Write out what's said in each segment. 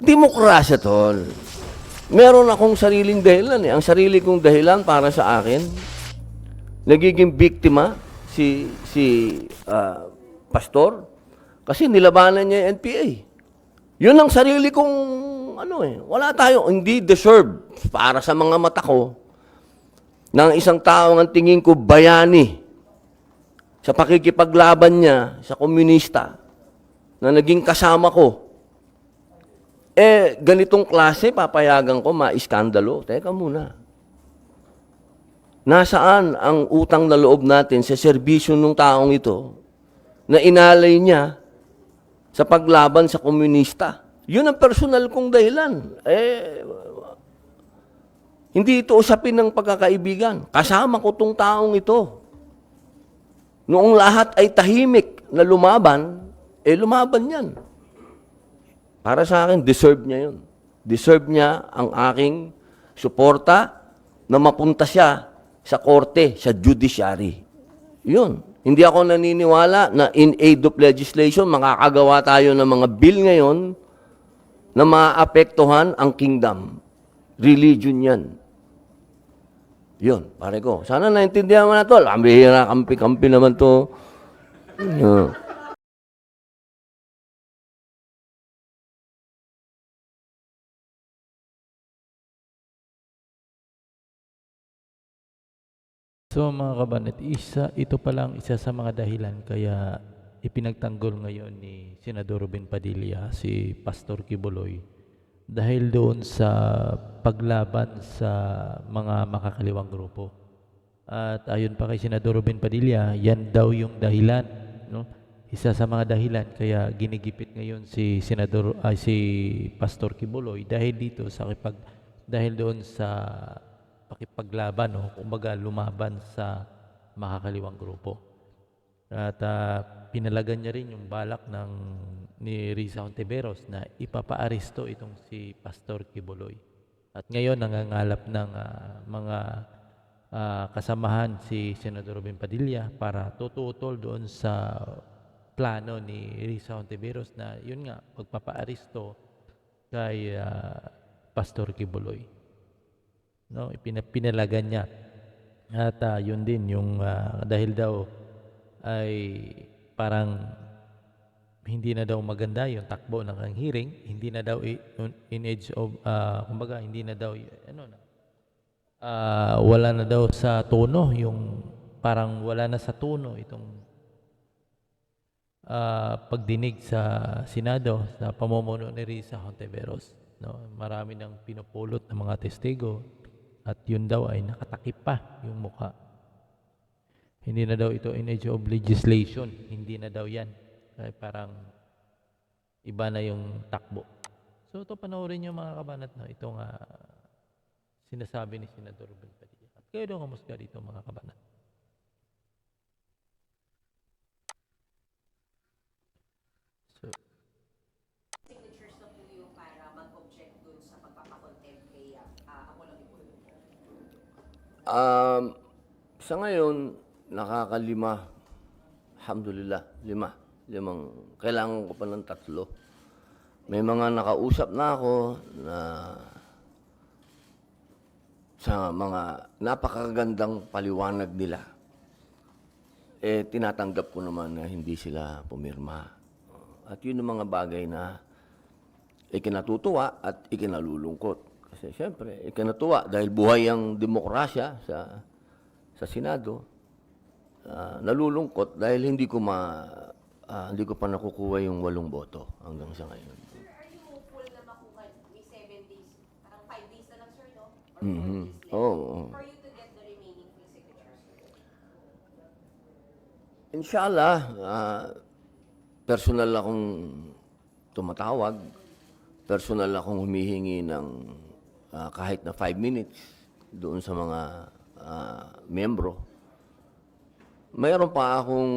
Demokrasya, tol. Meron akong sariling dahilan eh. Ang sarili kong dahilan para sa akin, nagiging biktima si pastor kasi nilabanan niya yung NPA. Yun ang sarili kong ano eh. Wala tayo, hindi deserve para sa mga mata ko ng isang tao ang tingin ko bayani sa pakikipaglaban niya sa komunista na naging kasama ko. Eh, ganitong klase, papayagan ko, maiskandalo. Teka muna. Nasaan ang utang na loob natin sa serbisyo ng taong ito na inalay niya sa paglaban sa komunista? Yun ang personal kong dahilan. Eh, hindi ito usapin ng pagkakaibigan. Kasama ko tong taong ito. Noong lahat ay tahimik na lumaban, eh lumaban yan. Para sa akin, deserve niya yun. Deserve niya ang aking suporta na mapunta siya sa korte, sa judiciary. Yun. Hindi ako naniniwala na in aid of legislation, makakagawa tayo ng mga bill ngayon na maapektuhan ang kingdom. Religion yan. Yun, pare ko. Sana naintindihan mo na to. Ang bihira, kampi-kampi naman to. So mga kabanet, ito pa lang isa sa mga dahilan kaya ipinagtanggol ngayon ni Senador Robin Padilla si Pastor Kibuloy dahil doon sa paglaban sa mga makakaliwang grupo. At ayon pa kay Senador Robin Padilla, yan daw yung dahilan, no? Isa sa mga dahilan kaya ginigipit ngayon si Pastor Kibuloy dahil dito dahil doon sa pakipaglaban o kumbaga lumaban sa makakaliwang grupo. At pinalagan niya rin yung balak ni Risa Hontiveros na ipapaaresto itong si Pastor Kibuloy. At ngayon nangangalap ng mga kasamahan si Senador Robin Padilla para tututol doon sa plano ni Risa Hontiveros na yun nga, pagpapaaresto kay Pastor Kibuloy. No, pinalagan niya. At yun din yung dahil daw ay parang hindi na daw maganda yung takbo ng hearing, hindi na daw in age of kumbaga hindi na daw wala na daw sa tono yung parang wala na sa tono itong pagdinig sa Senado sa pamumuno ni Risa Hontiveros. No, marami nang pinupulot ng mga testigo. At yun daw ay nakatakip pa yung mukha. Hindi na daw ito in age of legislation. Hindi na daw yan. Kaya parang iba na yung takbo. So ito panoorin nyo mga kabanat na itong sinasabi ni Senador Robin Padilla. At kayo daw kamusta dito mga kabanat. Signatures na po yung para mag-object dun sa pagpapakontempt kay ako lang ipulong. Sa ngayon, nakakalima. Alhamdulillah, limang. Kailangan ko pa ng 3. May mga nakausap na ako na sa mga napakagandang paliwanag nila. Eh, tinatanggap ko naman na hindi sila pumirma. At yun ang mga bagay na ikinatutuwa at ikinalulungkot. Kasi siyempre, ikinatuwa dahil buhay ang demokrasya sa Senado. Nalulungkot dahil hindi ko pa nakukuha yung 8 boto hanggang sa ngayon. Sir, are you hopeful na makuha may 7 days? Parang 5 days na lang, sir, no? Or 4 Mhm. days left Oo. for you to get the remaining full signatures? Inshallah, personal akong tumatawag, personal akong humihingi ng kahit na 5 minutes doon sa mga membro. Mayroon pa akong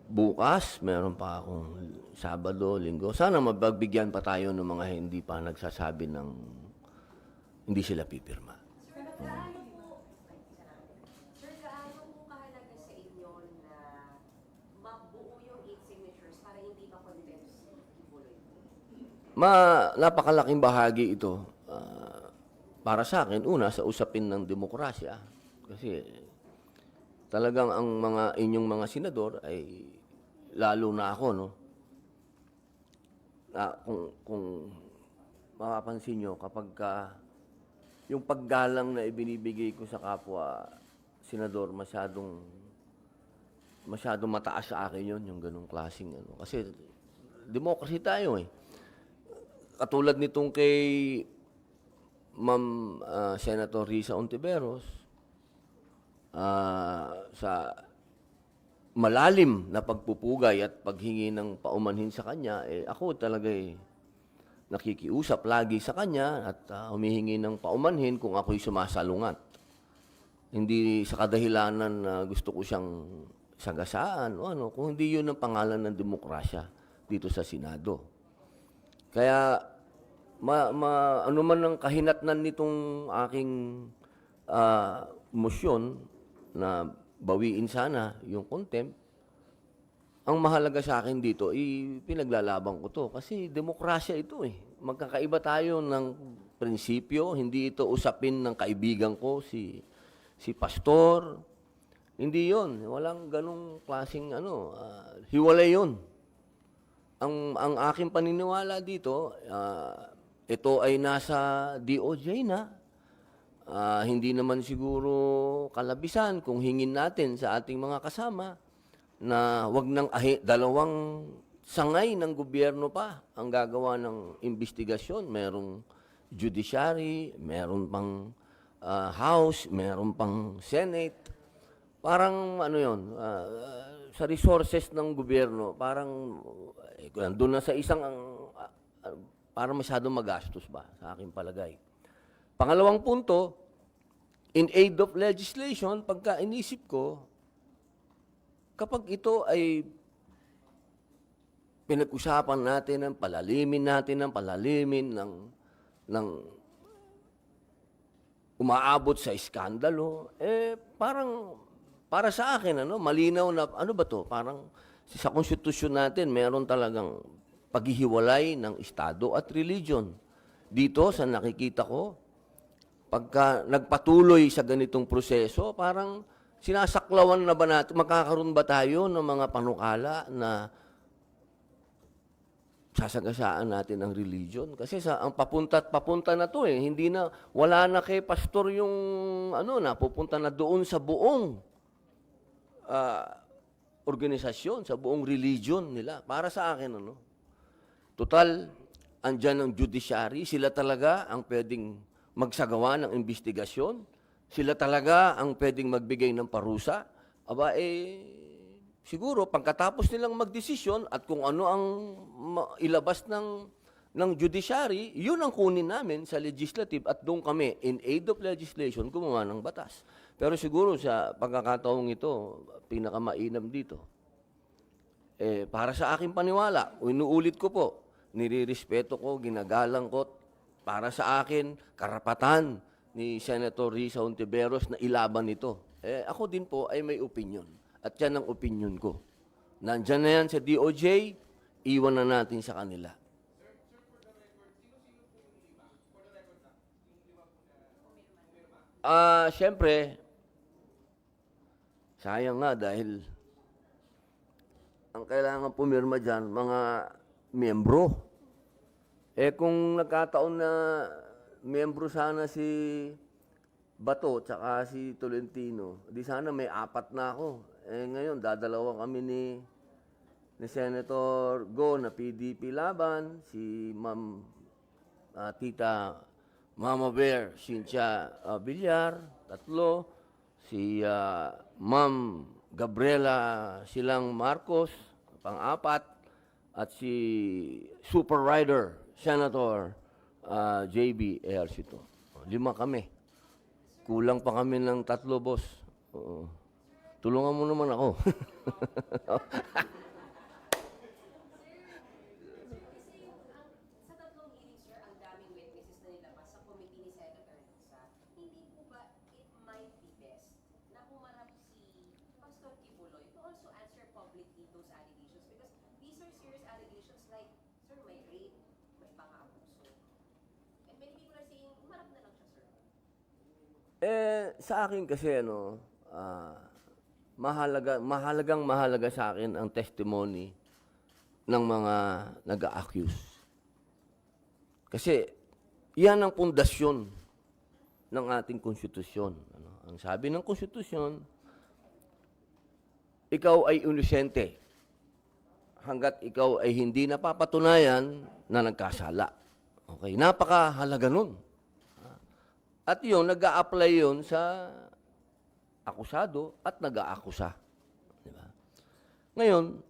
bukas, mayroon pa akong Sabado, Linggo. Sana mapagbigyan pa tayo ng mga hindi pa nagsasabi ng hindi sila pipirma. Sir, gaano po kahalaga sa inyo na mabuo yung 8 signatures para hindi pa contempt si Kibuloy? napakalaking bahagi ito para sa akin, una, sa usapin ng demokrasya. Kasi talagang ang inyong mga senador ay lalo na ako, no? Kung mapapansin nyo, kapag yung paggalang na ibinibigay ko sa kapwa senador, masyadong mataas sa akin yun, yung ganong klaseng ano. Kasi democracy tayo eh. Katulad nitong kay Ma'am Senator Risa Ontiveros, sa malalim na pagpupugay at paghingi ng paumanhin sa kanya, ako talaga nakikiusap lagi sa kanya at humihingi ng paumanhin kung ako'y sumasalungat. Hindi sa kadahilanan na gusto ko siyang sagasaan o ano, kung hindi yun ang pangalan ng demokrasya dito sa Senado. Kaya, ano man ang kahinatnan nitong aking motion na bawiin sana yung contempt, ang mahalaga sa akin dito, pinaglalaban ko to. Kasi demokrasya ito eh. Magkakaiba tayo ng prinsipyo. Hindi ito usapin ng kaibigan ko, si pastor. Hindi yon. Walang ganong klaseng hiwalay yon. Ang aking paniniwala dito, ito ay nasa DOJ na. Hindi naman siguro kalabisan kung hingin natin sa ating mga kasama na wag nang dalawang sangay ng gobyerno pa ang gagawa ng investigasyon. Merong judiciary, meron pang House, meron pang Senate. Parang sa resources ng gobyerno, parang doon na sa isang parang masyadong magastos ba sa aking palagay. Pangalawang punto, in aid of legislation, pagka inisip ko, kapag ito ay pinag-usapan natin ng palalimin ng umaabot sa iskandalo, parang para sa akin, malinaw na, ano ba to? Parang sa konstitusyon natin, meron talagang paghihiwalay ng Estado at religion. Dito, sa nakikita ko, pagka nagpatuloy sa ganitong proseso, parang sinasaklawan na ba natin, makakaroon ba tayo ng mga panukala na sasagasaan natin ang religion? Kasi ang papunta na to hindi na, wala na kay pastor yung, napupunta na doon sa buong organisasyon, sa buong religion nila. Para sa akin, total, andyan ang judiciary, sila talaga ang pwedeng magsagawa ng investigasyon, sila talaga ang pwedeng magbigay ng parusa. Siguro, pagkatapos nilang magdesisyon at kung ano ang ilabas ng judiciary, yun ang kunin namin sa legislative at doon kami, in aid of legislation, gumawa ng batas. Pero siguro sa pagkakataong ito, pinakamainam dito. Para sa aking paniwala, inuulit ko po, nirirespeto ko, ginagalang ko, para sa akin, karapatan ni Senator Risa Ontiveros na ilaban ito. Ako din po ay may opinion. At yan ang opinion ko. Nandyan na yan sa DOJ, iwan na natin sa kanila. Siyempre, sayang nga dahil ang kailangan pumirma dyan, mga miyembro. Kung nagkataon na miyembro sana si Bato tsaka si Tolentino, di sana may 4 na ako. Ngayon, dadalawa kami ni Senator Go na PDP laban, si Ma'am Tita Mama Bear, Cynthia Villar, 3, si Ma'am Gabriela Silang Marcos, pang-4, at si Super Rider, Senator JB Ejercito. 5 kami. Kulang pa kami ng 3, boss. Oo. Tulungan mo naman ako. Sa tatlong hearings, sir, ang daming witnesses na nilabas sa committee ni Senator Risa. Hindi po ba it might be best na humarap si Pastor Kibuloy to also answer publicly those allegations? Because these are serious allegations like, sir, may rape, may Sa akin kasi, mahalagang-mahalaga sa akin ang testimony ng mga nag-a-accuse. Kasi, yan ang pundasyon ng ating konstitusyon. Ang sabi ng konstitusyon, ikaw ay inosente hanggat ikaw ay hindi napapatunayan na nagkasala. Okay, napakahalaga nun. At yun, nag-a-apply yun sa akusado at nag-aakusa. Diba? Ngayon,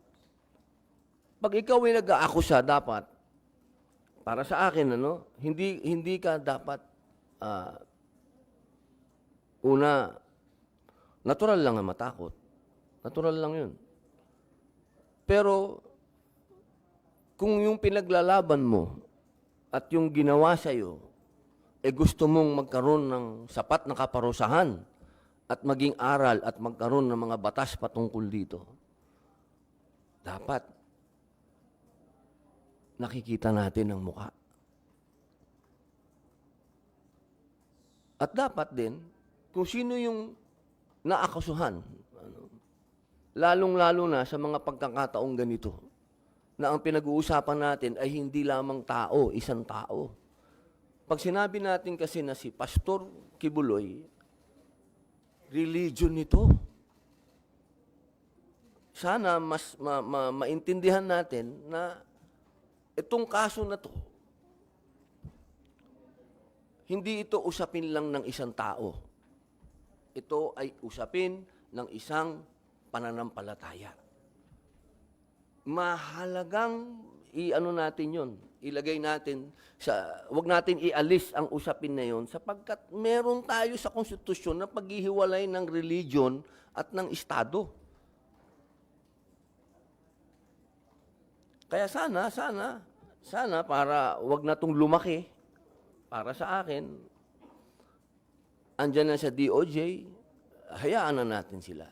pag ikaw ay nag-aakusa, dapat, para sa akin, hindi ka dapat, una, natural lang na matakot. Natural lang yun. Pero, kung yung pinaglalaban mo at yung ginawa sa'yo, gusto mong magkaroon ng sapat na kaparusahan at maging aral at magkaroon ng mga batas patungkol dito, dapat nakikita natin ang muka. At dapat din, kung sino yung naakasuhan, lalong-lalo na sa mga pagkakataong ganito, na ang pinag-uusapan natin ay hindi lamang tao, isang tao. Pag sinabi natin kasi na si Pastor Kibuloy, religion nito. Sana mas maintindihan natin na itong kaso na to, hindi ito usapin lang ng isang tao. Ito ay usapin ng isang pananampalataya. Mahalagang natin yon, ilagay natin wag natin ialis ang usapin na yon sapagkat meron tayo sa konstitusyon na paghihiwalay ng religion at ng estado. Kaya sana para wag na tong lumaki, para sa akin, andyan na sa DOJ, hayaan na natin sila.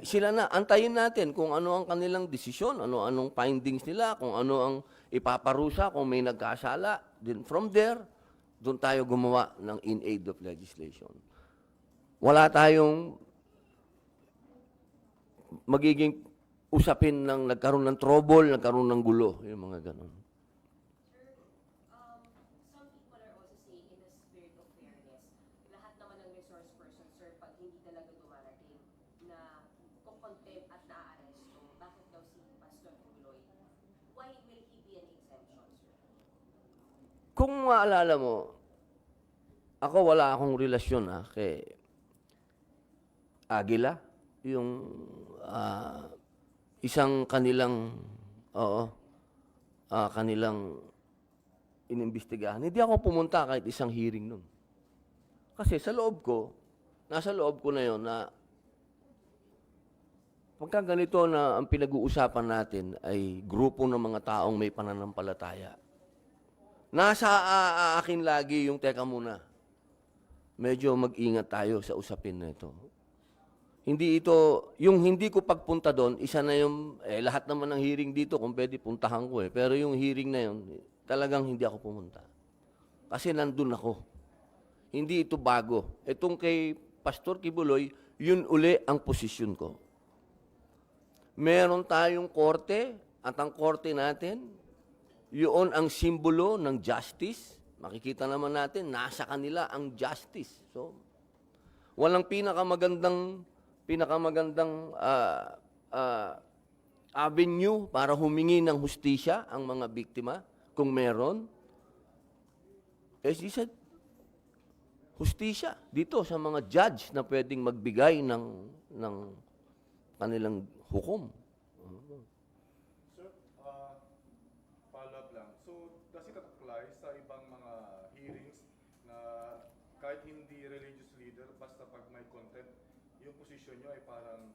Sila na, antayin natin kung ano ang kanilang desisyon, anong findings nila, kung ano ang ipaparusa, kung may nagkasala. Then from there, doon tayo gumawa ng in aid of legislation. Wala tayong magiging usapin ng nagkaroon ng trouble, nagkaroon ng gulo, yung mga ganun. Some people are also saying in the spirit of fairness, lahat naman ng resource person, sir, pag hindi talaga dumarating na kukontempt at naaaresto, bakit daw si Pastor Kibuloy? Why will he be an exemption, sir? Kung maalala mo, ako wala akong relasyon kay Aguila, yung isang kanilang kanilang inimbestigahan. Hindi ako pumunta kahit isang hearing nun. Kasi sa loob ko, nasa loob ko na yon na pagka ganito na ang pinag-uusapan natin ay grupo ng mga taong may pananampalataya. Nasa akin lagi yung teka muna. Medyo mag-ingat tayo sa usapin na ito. Hindi ito, yung hindi ko pagpunta doon, isa na yung, lahat naman ng hearing dito, kung pwede puntahan ko Pero yung hearing na yun, talagang hindi ako pumunta. Kasi nandun ako. Hindi ito bago. Itong kay Pastor Kibuloy, yun uli ang posisyon ko. Meron tayong korte, at ang korte natin, yun ang simbolo ng justice. Makikita naman natin, nasa kanila ang justice. So, walang pinakamagandang avenue para humingi ng hustisya ang mga biktima, kung meron. Isa hustisya dito sa mga judge na pwedeng magbigay ng kanilang hukom. Sir, follow-up lang. So, does it apply sa ibang mga hearings na kahit hindi religious leader, basta pag may content, yung position nyo ay parang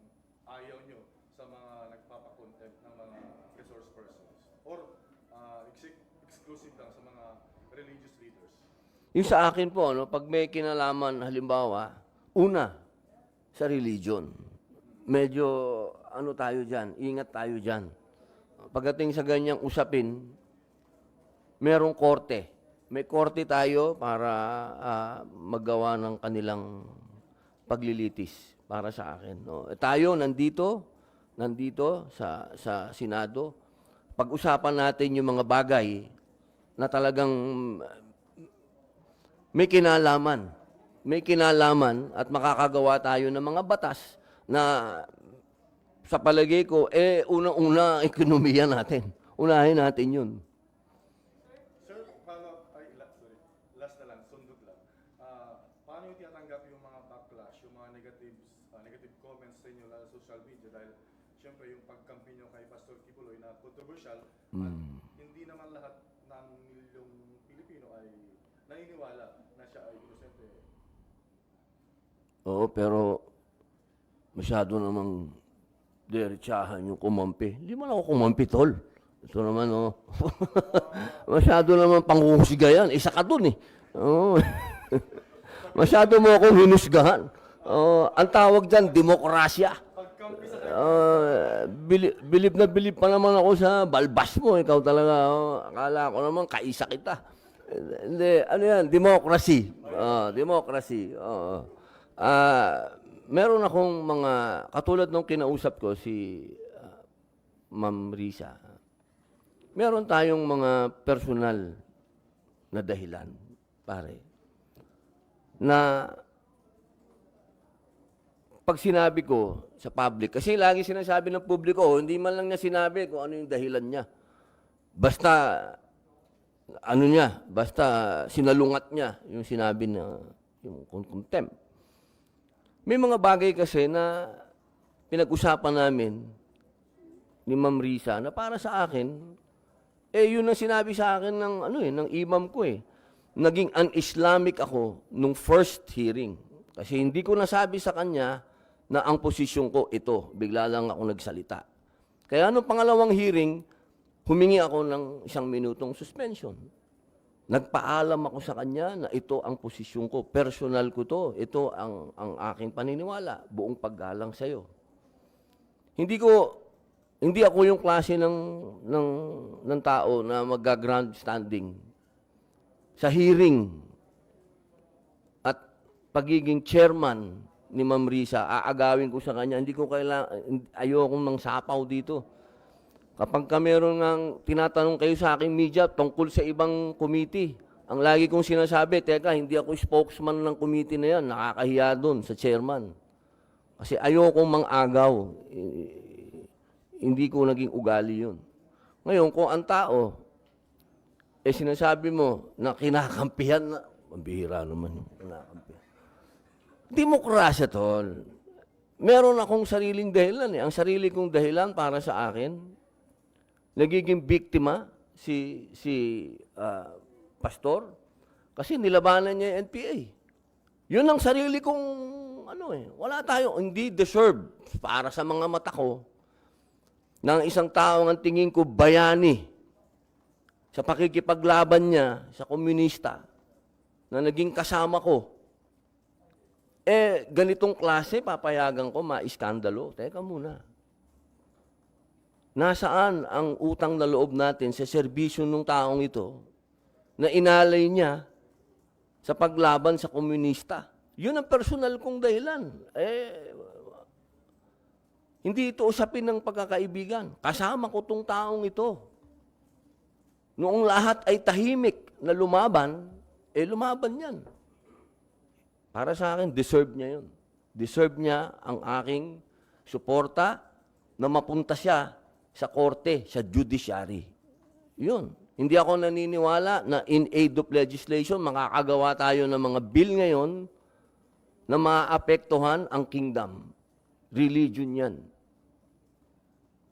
ayaw nyo sa mga nagpapakontent ng mga resource persons? Or exclusive lang sa mga religious leaders? Yung sa akin po, pag may kinalaman, halimbawa, una, sa religion. Medyo, tayo dyan, ingat tayo dyan. Pagdating sa ganyang usapin, merong korte, may korte tayo para magawa ng kanilang paglilitis para sa akin. No? Tayo nandito sa Senado, pag-usapan natin yung mga bagay na talagang may kinalaman at makakagawa tayo ng mga batas na sa palagay ko, unang-una ekonomiya natin. Unahin natin yun. Sir, sorry, last na lang, sundot lang. Paano yung tinatanggap yung mga backlash, yung mga negative comments sa inyo sa social media dahil siyempre yung pagkampi nyo kay Pastor Kibuloy na controversial at hindi naman lahat ng milyong Pilipino ay naniniwala na siya ay inosente. Oo, pero masyado namang diretsahan yung kumampi. Hindi man ako kumampi, tol. Ito naman, oh. Masyado naman panghuhusga yan. Isa ka dun, eh. Oo. Masyado mo akong hinusgahan. Ang tawag dyan, demokrasya. Bilib pa naman ako sa balbas mo. Ikaw talaga, akala ko naman, kaisa kita. Hindi, ano yan, democracy. Democracy. Meron akong mga, katulad nung kinausap ko si Ma'am Risa, meron tayong mga personal na dahilan, pare, na pag sinabi ko sa public, kasi lagi sinasabi ng publiko, hindi man lang niya sinabi kung ano yung dahilan niya. Basta sinalungat niya yung sinabi na yung contempt. May mga bagay kasi na pinag-usapan namin ni Ma'am Risa na para sa akin, yun ang sinabi sa akin ng imam ko eh. Naging un-Islamic ako nung first hearing. Kasi hindi ko nasabi sa kanya na ang posisyon ko ito. Bigla lang ako nagsalita. Kaya nung pangalawang hearing, humingi ako ng 1 minutong suspension. Nagpaalam ako sa kanya na ito ang posisyon ko. Personal ko to. Ito ang aking paniniwala. Buong paggalang sa'yo. Hindi ako yung klase ng tao na mag-grandstanding sa hearing at pagiging chairman ni Ma'am Risa. Aagawin ko sa kanya. Ayokong mang sapaw dito. Kapag meron ng tinatanong kayo sa aking media tungkol sa ibang committee, ang lagi kong sinasabi, teka, hindi ako spokesman ng committee na yan, nakakahiya doon sa chairman. Kasi ayokong mang-agaw. Hindi ko naging ugali yun. Ngayon, kung ang tao, sinasabi mo na kinakampihan na, mabihira naman yung kinakampihan. Demokrasya, tol. Meron akong sariling dahilan eh. Ang sarili kong dahilan para sa akin, nagiging biktima si pastor kasi nilabanan niya yung NPA. Yun ang sarili kong wala tayo, hindi deserve para sa mga mata ko ng isang tao ang tingin ko bayani sa pakikipaglaban niya sa komunista na naging kasama ko. Ganitong klase papayagan ko maiskandalo. Teka muna. Nasaan ang utang na loob natin sa serbisyo ng taong ito na inalay niya sa paglaban sa komunista? Yun ang personal kong dahilan. Hindi ito usapin ng pagkakaibigan. Kasama ko tong taong ito. Noong lahat ay tahimik na lumaban, lumaban yan. Para sa akin, deserve niya yun. Deserve niya ang aking suporta na mapunta siya sa korte, sa judiciary. Yun. Hindi ako naniniwala na in aid of legislation, makakagawa tayo ng mga bill ngayon na maapektuhan ang kingdom. Religion yan.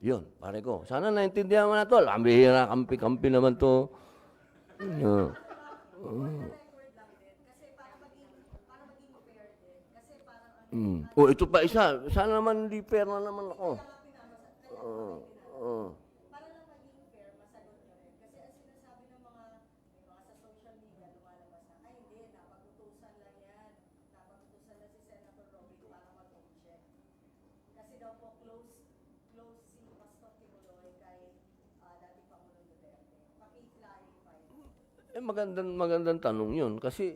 Yun, pare ko. Sana naintindihan mo na to. Bihira, kampi-kampi naman to. Ito pa isa. Sana naman hindi fair na naman ako. Para lang maging fair, masagot nyo rin. Kasi ang sinasabi ng mga sa social media, lumalabas na, ay hindi, napag-utusan lang yan. Napag-utusan na si Senator Robin para mag-check. Kasi daw po close si Pastor Kibuloy kay dating Pangulong Duterte. Paki-clarify. magandang tanong yun. Kasi,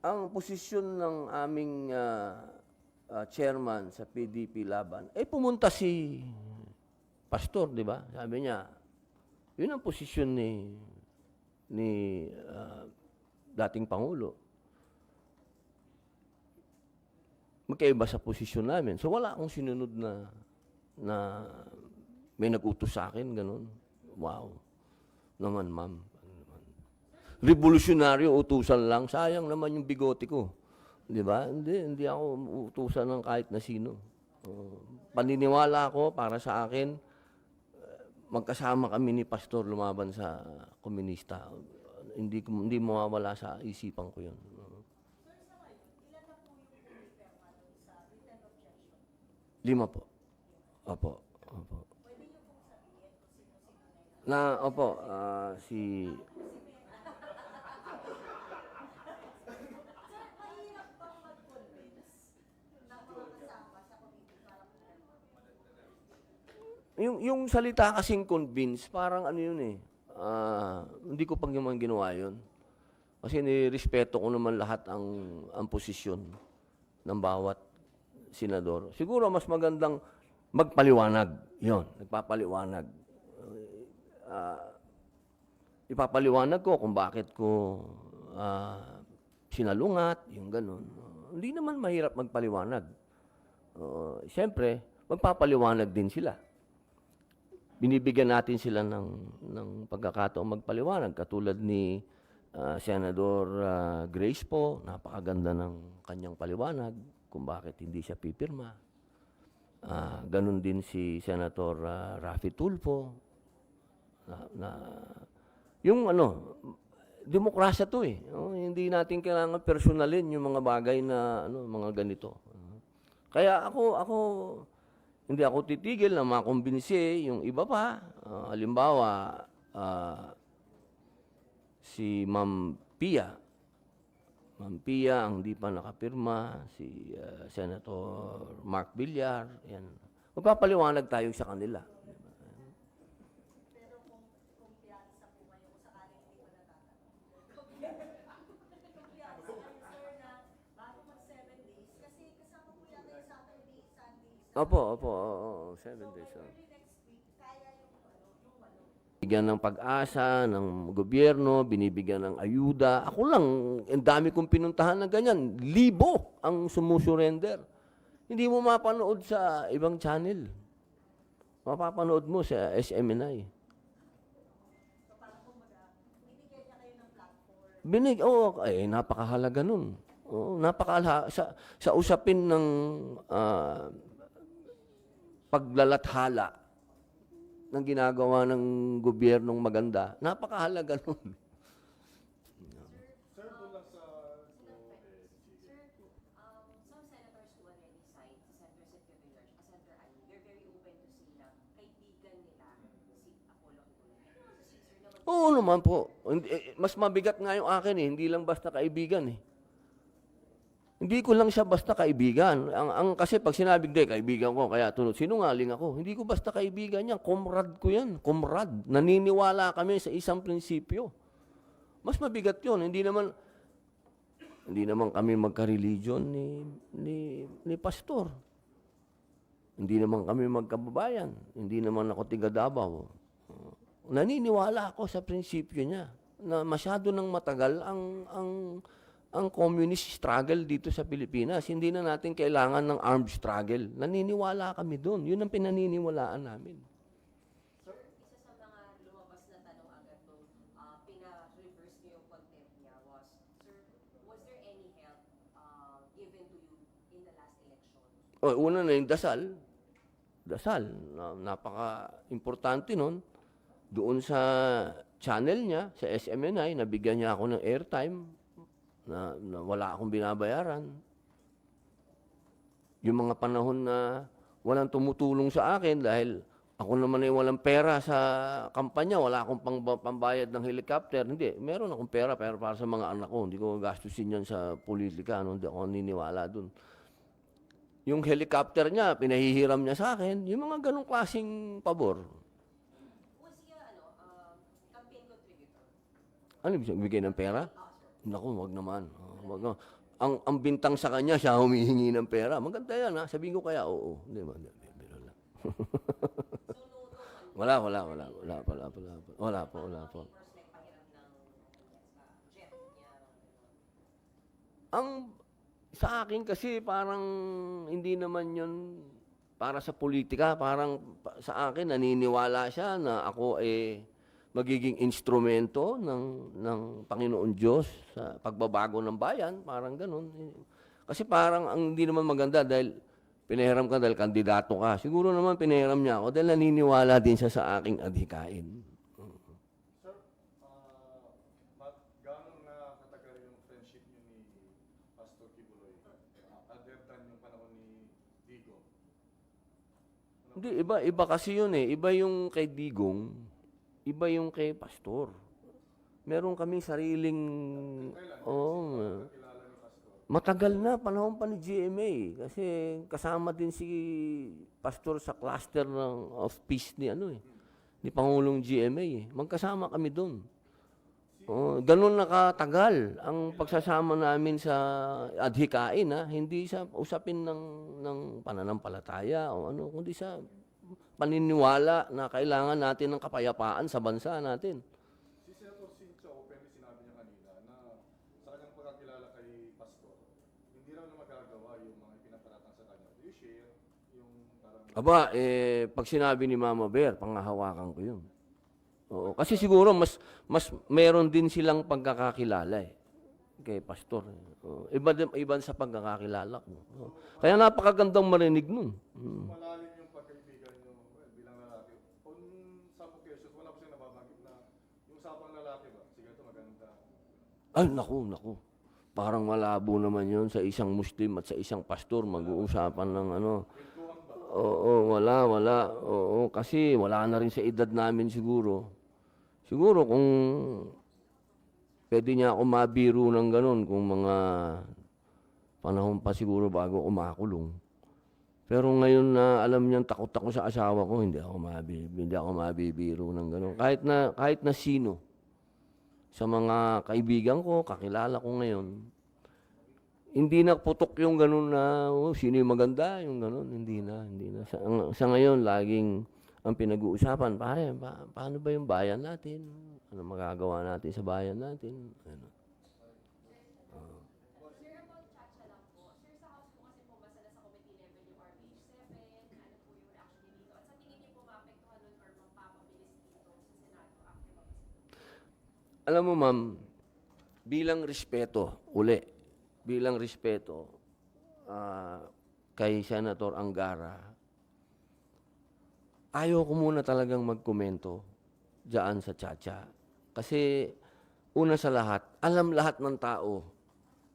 ang posisyon ng aming chairman sa PDP Laban, pumunta si Pastor, di ba? Sabi niya, yun ang posisyon ni dating Pangulo. Magkaiba sa posisyon namin. So wala akong sinunod na may nag-utos sa akin, ganun. Wow. Naman, ma'am. Revolusyonaryo, utusan lang. Sayang naman yung bigote ko. Di ba? Hindi ako utusan ng kahit na sino. Paniniwala ko para sa akin, magkasama kami ni Pastor lumaban sa komunista. Hindi mawawala sa isipan ko yun. Lima po. Opo. Opo. Si... Yung salita kasing convince, parang ano yun eh. Hindi ko pang naman ginawa yun. Kasi nirespeto ko naman lahat ang posisyon ng bawat senador. Siguro mas magandang magpaliwanag. Yun, nagpapaliwanag. Ipapaliwanag ko kung bakit ko sinalungat, yung ganun. Hindi naman mahirap magpaliwanag. Siyempre, magpapaliwanag din sila. Binibigyan natin sila ng pagkakataong magpaliwanag. Katulad ni Senador Grace po, napakaganda ng kanyang paliwanag kung bakit hindi siya pipirma. Ganun din si Senator Raffy Tulfo. Yung demokrasya to eh. Hindi natin kailangan personalin yung mga bagay na mga ganito. Kaya ako hindi ako titigil na makumbinsi yung iba pa. Halimbawa, si Ma'am Pia. Ma'am Pia ang di pa nakapirma, si Senator Mark Villar, yan. Magpapaliwanag tayo sa kanila. Pero kung kumpiyansa po kayo kung sakaling hindi ko natatanong. Kumpiyansa kayo, sir, na bago mag 7 days, kasi kasama po yata yung Saturday, Sunday. Opo, 7 days. So, early next week, kaya yung 8. Binibigyan ng pag-asa ng gobyerno, binibigyan ng ayuda. Ako lang, ang dami kong pinuntahan na ganyan. 1,000 ang sumusurrender. Hindi mo mapanood sa ibang channel. Mapapanood mo sa SMNI. So, parang binigyan niya kayo ng platform. Napakahalaga nun. Napakahalaga. Sa usapin ng paglalathala ng ginagawa ng gobyernong maganda, napakahalaga nun. Sir, doon lang sa... Some senators who already signed, si Senator Sitio Villar at Senator Ani, they're very open to say na kaibigan nila si Apollo Kibuloy. Oo naman po. Mas mabigat nga yung akin eh. Hindi lang basta kaibigan eh. Hindi ko lang siya basta kaibigan. Kasi pag sinabing, kaibigan ko, kaya sinungaling ako. Hindi ko basta kaibigan yan. Comrade ko yan. Comrade. Naniniwala kami sa isang prinsipyo. Mas mabigat yun. Hindi naman kami magka-religion ni Pastor. Hindi naman kami magkababayan. Hindi naman ako tiga Davao. Naniniwala ako sa prinsipyo niya na masyado nang matagal ang communist struggle dito sa Pilipinas. Hindi na natin kailangan ng armed struggle. Naniniwala kami doon. Yun ang pinaniniwalaan namin. Isa sa mga lumabas na tanong agad nung pina-reverse niyo yung contempt niya was, sir, was there any help given to you in the last election? Una na yung dasal. Dasal. Napaka-importante nun. Doon sa channel niya, sa SMNI, nabigyan niya ako ng airtime na wala akong binabayaran. Yung mga panahon na walang tumutulong sa akin dahil ako naman ay walang pera sa kampanya, wala akong pambayad ng helicopter. Hindi, meron akong pera pero para sa mga anak ko. Hindi ko gastusin yan sa politika. Hindi ako naniniwala dun. Yung helicopter niya, pinahihiram niya sa akin. Yung mga ganong klaseng pabor. Was he a campaign contributor? Ano ibig sabihin, bigay ng pera? Naku, wag naman. Wag naman. Ang bintang sa kanya, siya humihingi ng pera. Maganda yan, ha? Sabihin ko kaya, oo. Hindi, biro lang. Wala po. First like pahiram ng jet niya. Ang sa akin kasi parang hindi naman yun para sa politika. Parang sa akin naniniwala siya na ako magiging instrumento ng Panginoon Diyos sa pagbabago ng bayan. Parang ganun. Kasi parang ang hindi naman maganda dahil pinahiram ka dahil kandidato ka. Siguro naman pinahiram niya ako dahil naniniwala din siya sa aking adhikain. Sir, gaano na katagal yung friendship niyo ni Pastor Kibuloy? Other than yung panahon ni Digong? Hindi, iba kasi yun eh. Iba yung kay Digong, iba yung kay Pastor. Meron kami sariling... Matagal na, panahon pa ni GMA. Kasi kasama din si Pastor sa cluster of peace ni Pangulong GMA eh. Magkasama kami doon. Ganun nakatagal ang pagsasama namin sa adhikain, ha? Hindi sa usapin ng pananampalataya o ano, kundi sa paniniwala na kailangan natin ng kapayapaan sa bansa natin. Si Senator Sincha openly sinabi niya kanina na sa kanyang pagkakilala kay Pastor, hindi raw na magagawa yung mga ipinaparatang sa kanya. Do you share yung parang... Aba, pag sinabi ni Mama Bear, pangahawakan ko yun. Oo, kasi siguro mas meron din silang pagkakakilala kay Pastor. Iba sa pagkakakilala ko. Kaya napakagandang marinig nun. Malalim yung pagkaibigan niyo bilang lalaki. On some occasions, wala po siya nababanggit na yung usapang lalaki ba? Sige, ito maganda. Ay, naku. Parang malabo naman yun sa isang Muslim at sa isang pastor mag-uusapan ng ano. Oo, wala. Oo, kasi wala na rin sa edad namin siguro. Siguro kung pwede niya ako mabiro ng ganun kung mga panahon pa siguro bago umakulong. Pero ngayon na alam niyang takot ako sa asawa ko, hindi ako mabibiro ng ganun. Kahit na sino sa mga kaibigan ko, kakilala ko ngayon, hindi na putok yung ganun na sino yung maganda, yung ganun, hindi na. Sa ngayon, laging ang pinag-uusapan, pare, paano ba yung bayan natin? Ano magagawa natin sa bayan natin? Ano? Sir, about Chacha lang po. Sir, sa House po kasi pumasa na sa committee level yung RPH 7. Ano po yung reaction niyo dito? At sa tingin niyo po maapektuhan nun or magpapabilis dito sa Senado after mag-isip? Alam mo, ma'am, bilang respeto kay Senator Angara, ayaw ko muna talagang magkomento dyan sa Chacha. Kasi una sa lahat, alam lahat ng tao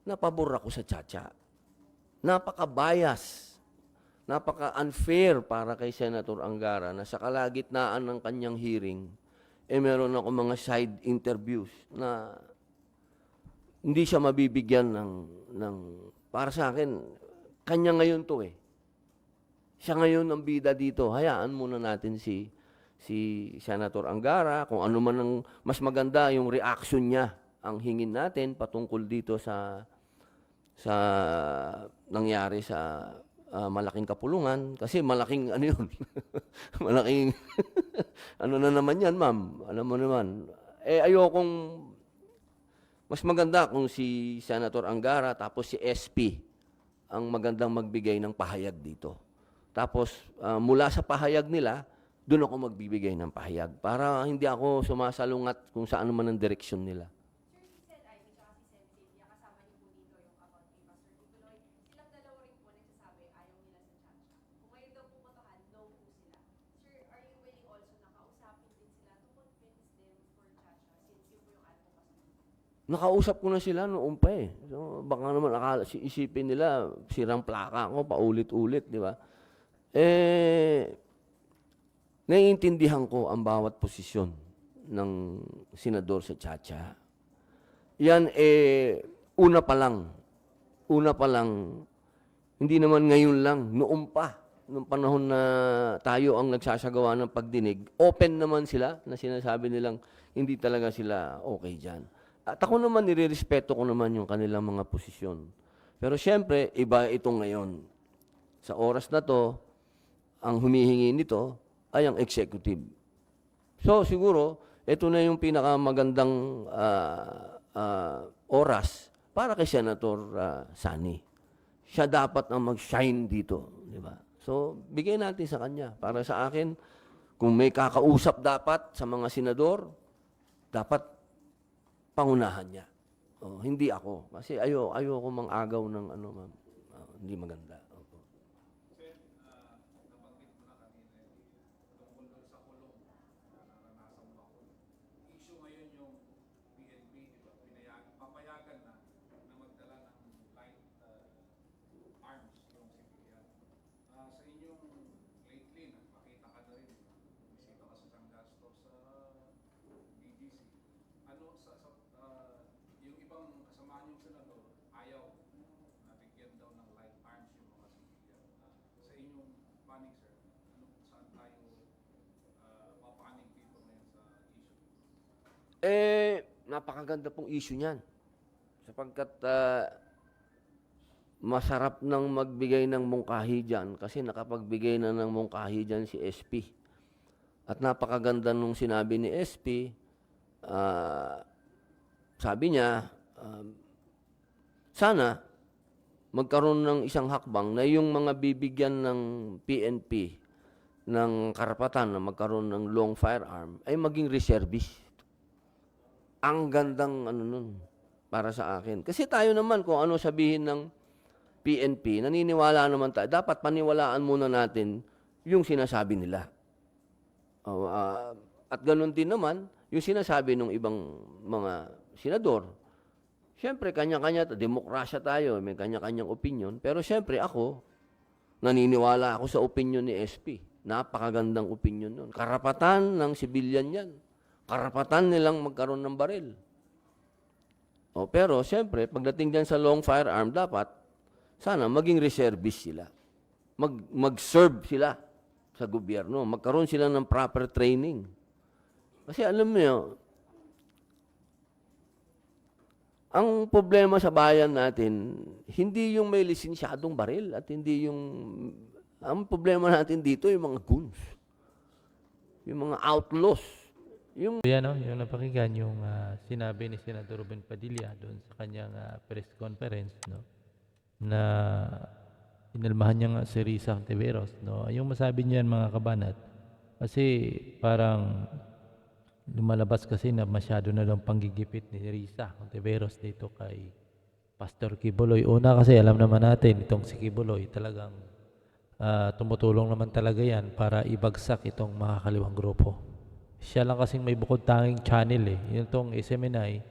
na pabor ako sa Chacha. Napaka-bias, napaka-unfair para kay Senator Angara na sa kalagitnaan ng kanyang hearing, meron ako mga side interviews na hindi siya mabibigyan ng para sa akin, kanya ngayon to Siya ngayon ang bida dito. Hayaan muna natin si Senator Angara, kung ano man ang mas maganda yung reaction niya ang hingin natin patungkol dito sa nangyari sa malaking kapulungan. Kasi malaking ano yun, malaking ano na naman yan, ma'am. Alam mo naman. Ayokong mas maganda kung si Senator Angara tapos si SP ang magandang magbigay ng pahayag dito. Tapos, mula sa pahayag nila, doon ako magbibigay ng pahayag para hindi ako sumasalungat kung saan man ang direksyon nila. Sir, si Sen Ivy at si Sen Cynthia, kasama niyo po dito yung about kay Pastor Kibuloy. Silang dalawa rin po nagsasabi ayaw nila sa Chacha. Kung ngayon daw po botohan, no po sila. Sir, are you willing also na kausapin din sila to convince them for Chacha since yun po yung advocacy? Nakausap ko na sila noon pa So, baka naman isipin nila, sirang plaka ako, paulit-ulit, di ba? Naiintindihan ko ang bawat posisyon ng senador sa Chacha. Yan, una pa lang, hindi naman ngayon lang, noon pa, noong panahon na tayo ang nagsasagawa ng pagdinig, open naman sila na sinasabi nilang hindi talaga sila okay dyan. At ako naman, nirerespeto ko naman yung kanilang mga posisyon. Pero siyempre, iba ito ngayon. Sa oras na to, ang humihingi nito ay ang executive. So siguro, ito na yung pinakamagandang oras para kay Senator Sani. Siya dapat ang mag-shine dito, di ba? So, bigay natin sa kanya. Para sa akin, kung may kakausap dapat sa mga senador, dapat pangunahan niya. Hindi ako. Kasi ayoko mang-agaw ng ano, ma'am. Hindi maganda. Opo. Issue ngayon yung PNP, di ba? Papayagan na magdala ng light arms yung civilian. Sa inyong lately, nakita ka na rin, bisita ka sa San Gaston sa BGC. Ano yung ibang kasama niyong senador, ayaw na bigyan daw ng light arms yung mga civilian. Sa inyong panig, sir, saan tayo papanig dito ngayon sa issue? Napakaganda pong issue niyan. Sapagkat masarap nang magbigay ng mungkahi dyan kasi nakapagbigay na ng mungkahi dyan si SP. At napakaganda nung sinabi ni SP, sabi niya, sana magkaroon ng isang hakbang na yung mga bibigyan ng PNP ng karapatan na magkaroon ng long firearm ay maging reservist. Ang gandang ano nun para sa akin. Kasi tayo naman kung ano sabihin ng PNP, naniniwala naman tayo. Dapat paniwalaan muna natin yung sinasabi nila. At ganun din naman yung sinasabi ng ibang mga senador. Siyempre, kanya-kanya, demokrasya tayo, may kanya-kanyang opinion. Pero siyempre ako, naniniwala ako sa opinion ni SP. Napakagandang opinion nun. Karapatan ng sibilyan yan. Karapatan nilang magkaroon ng baril. Pero siyempre, pagdating dyan sa long firearm, dapat sana maging reservist sila. Mag-serve sila sa gobyerno. Magkaroon sila ng proper training. Kasi alam mo, ang problema sa bayan natin, hindi yung may lisensyadong baril at hindi yung... Ang problema natin dito, yung mga goons. Yung mga outlaws. Yan, no? Yung napakinggan yung sinabi ni Senador Ruben Padilla doon sa kanyang press conference, no? Na inalmahan niya nga si Risa Ontiveros, no? Yung masabi niyan mga kabanat, kasi parang lumalabas kasi na masyado na lang panggigipit ni Risa Ontiveros dito kay Pastor Kibuloy. Una kasi alam naman natin itong si Kibuloy talagang tumutulong naman talaga yan para ibagsak itong makakaliwang grupo. Siya lang kasing may bukod tanging channel eh. Yung tong SMNI,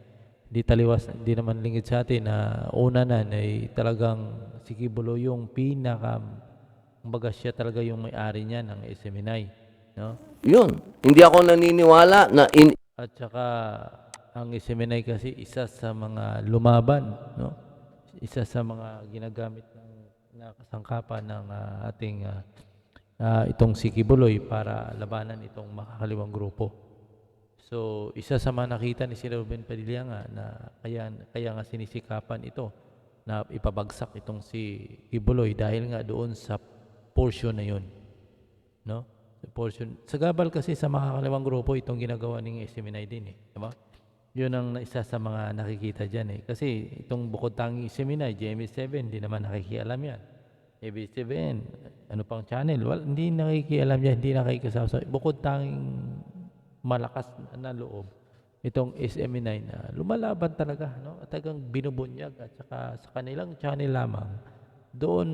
di taliwas, di naman lingid sa atin na una na ay talagang si Kibuloy yung kumbaga siya talaga yung may-ari niya ng SMNI. No? Yun. Hindi ako naniniwala na At saka ang SMNI kasi isa sa mga lumaban, no? Isa sa mga ginagamit na kasangkapan ng ating itong si Kibuloy para labanan itong makakaliwang grupo. So, isa sa mga nakita ni Sir Ruben Padilla nga na kaya nga sinisikapan ito na ipabagsak itong si Kibuloy dahil nga doon sa portion na yun. No? Portion. Sa gabal kasi sa makakaliwang grupo itong ginagawa ng SMNI din eh. Diba? Yun ang isa sa mga nakikita dyan eh. Kasi itong bukod tanging SMNI, GMA7, hindi naman nakikialam yan. ABS-CBN, ano pang channel, hindi nakikialam yan, hindi nakikisama. Bukod tanging malakas na loob, itong SM9 na lumalaban talaga, no? At talagang binubunyag at saka sa kanilang channel lamang, doon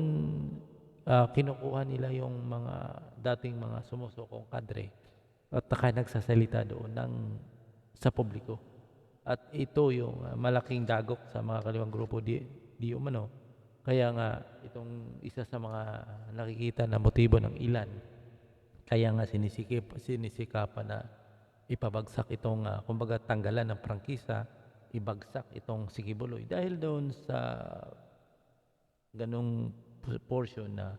kinukuha nila yung mga dating mga sumusukong kadre at saka nagsasalita doon sa publiko. At ito yung malaking dagok sa mga kaliwang grupo di umano. Kaya nga, itong isa sa mga nakikita na motibo ng ilan, kaya nga sinisikapan na ipabagsak itong, kumbaga tanggalan ng prangkisa, ibagsak itong si Kibuloy. Dahil doon sa ganong portion na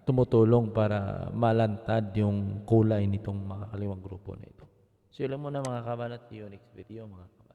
tumutulong para malantad yung kulay nitong makakaliwang grupo na ito. So, alam mo na mga kabanat, yung next video mga kabanat.